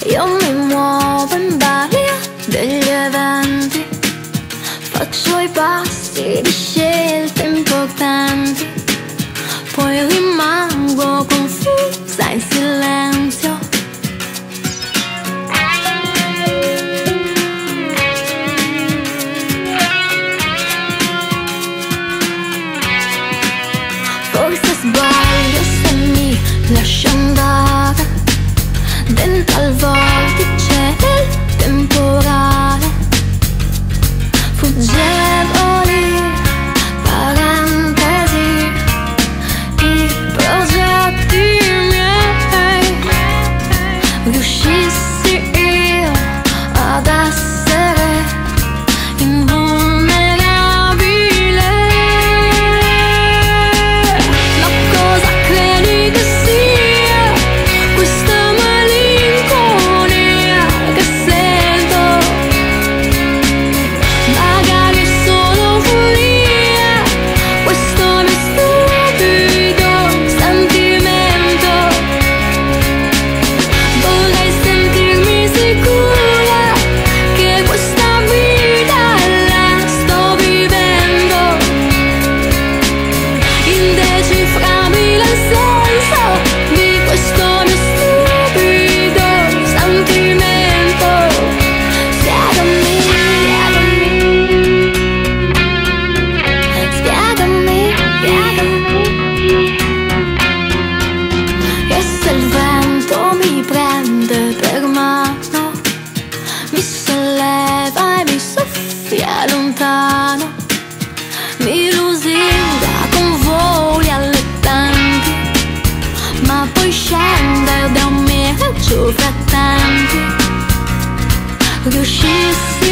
Io mi muovo in balia degli eventi, faccio i passi di scelte importanti, poi rimango confusa in silenzio. Forse sbaglio se mi lascio andare dentro al vortice del temporale, fuggevoli parentesi, i progetti miei. Riuscissi io ad essere invulnerabile, ma cosa credi che sia questa malinconia che sento? Magari è solo follia, questo mio stupido sentimento. Vorrei sentirmi sicura che questa vita la sto vivendo, indecifrabile il senso di questo mio stupido sentimento. Spiegami, spiegami, che se il vento mi prende per mano, mi solleva e mi soffia lontano, mi lusinga con voli allettanti, ma poi scende da un miraggio fra tanti. Riuscissi